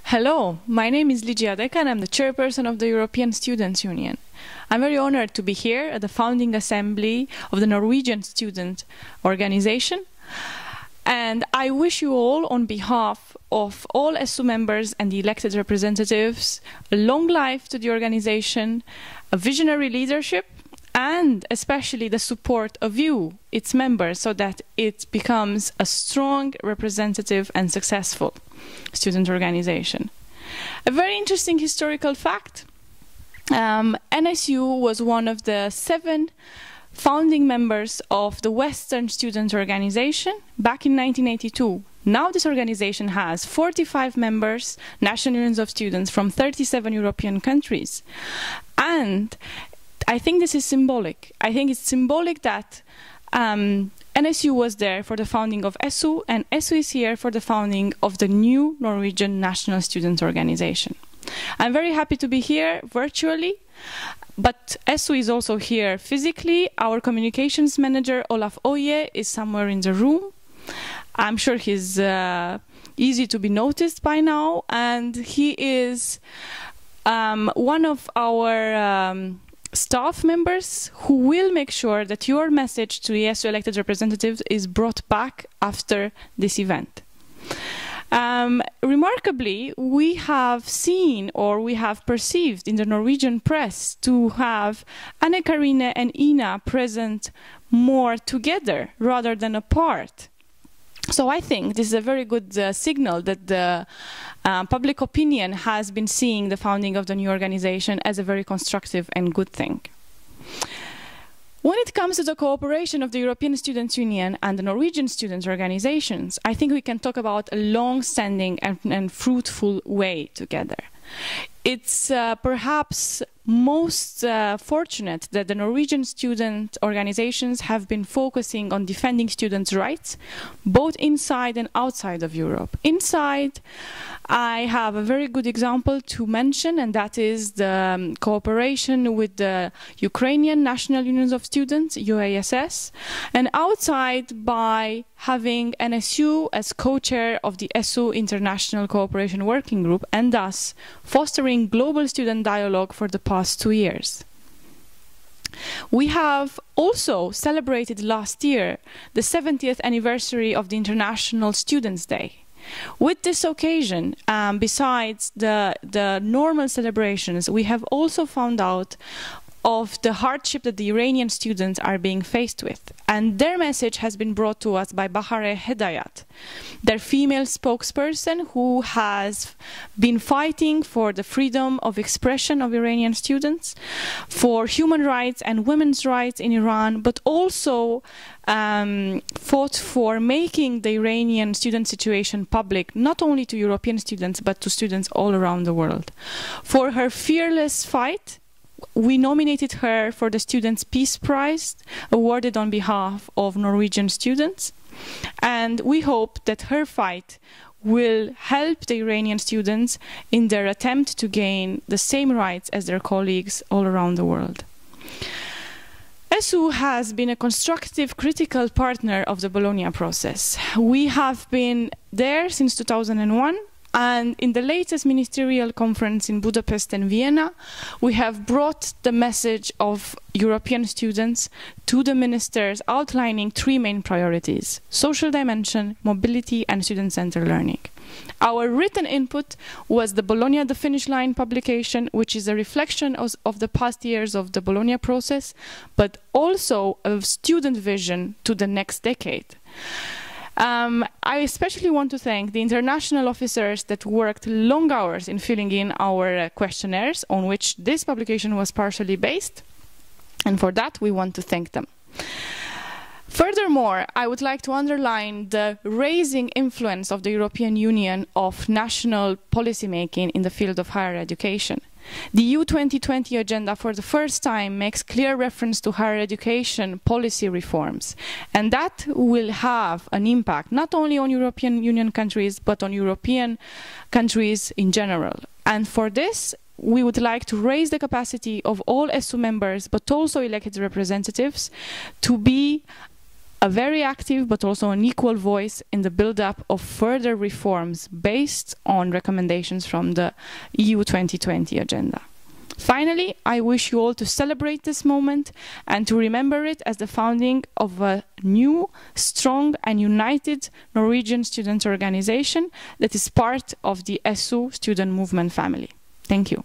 Hello, my name is Ligia Deca and I'm the chairperson of the European Students' Union. I'm very honored to be here at the founding assembly of the Norwegian Student Organization, and I wish you all, on behalf of all ESU members and the elected representatives, a long life to the organization, a visionary leadership, and especially the support of you, its members, so that it becomes a strong, representative and successful student organization. A very interesting historical fact, NSU was one of the 7 founding members of the Western Student Organization back in 1982. Now this organization has 45 members, national unions of students from 37 European countries. And I think this is symbolic. I think it's symbolic that NSU was there for the founding of ESU, and ESU is here for the founding of the new Norwegian National Student Organization. I'm very happy to be here virtually, but ESU is also here physically. Our communications manager, Olaf Oye, is somewhere in the room. I'm sure he's easy to be noticed by now, and he is one of our staff members who will make sure that your message to the ESU elected representatives is brought back after this event. Remarkably, we have seen, or we have perceived in the Norwegian press, to have Anne Karine and Ina present more together rather than apart. So I think this is a very good signal that the public opinion has been seeing the founding of the new organization as a very constructive and good thing. When it comes to the cooperation of the European Students' Union and the Norwegian students' organizations, I think we can talk about a long-standing and fruitful way together. It's perhaps most fortunate that the Norwegian student organizations have been focusing on defending students' rights, both inside and outside of Europe. Inside, I have a very good example to mention, and that is the cooperation with the Ukrainian National Unions of Students, UASS, and outside by having NSU as co-chair of the ESU International Cooperation Working Group, and thus fostering global student dialogue for the past 2 years. We have also celebrated last year the 70th anniversary of the International Students' Day. With this occasion, besides the normal celebrations, we have also found out of the hardship that the Iranian students are being faced with. And their message has been brought to us by Bahare Hedayat, their female spokesperson who has been fighting for the freedom of expression of Iranian students, for human rights and women's rights in Iran, but also fought for making the Iranian student situation public, not only to European students, but to students all around the world. For her fearless fight, we nominated her for the Students' Peace Prize, awarded on behalf of Norwegian students. And we hope that her fight will help the Iranian students in their attempt to gain the same rights as their colleagues all around the world. ESU has been a constructive, critical partner of the Bologna process. We have been there since 2001. And in the latest ministerial conference in Budapest and Vienna, we have brought the message of European students to the ministers, outlining 3 main priorities: social dimension, mobility, and student-centered learning. Our written input was the Bologna the Finish Line publication, which is a reflection of the past years of the Bologna process, but also a student vision to the next decade. I especially want to thank the international officers that worked long hours in filling in our questionnaires, on which this publication was partially based, and for that we want to thank them. Furthermore, I would like to underline the raising influence of the European Union of national policymaking in the field of higher education. The EU 2020 agenda for the first time makes clear reference to higher education policy reforms, and that will have an impact not only on European Union countries but on European countries in general. And for this, we would like to raise the capacity of all ESU members but also elected representatives to be a very active but also an equal voice in the build-up of further reforms based on recommendations from the EU 2020 agenda. Finally, I wish you all to celebrate this moment and to remember it as the founding of a new, strong and united Norwegian student organization that is part of the ESU student movement family. Thank you.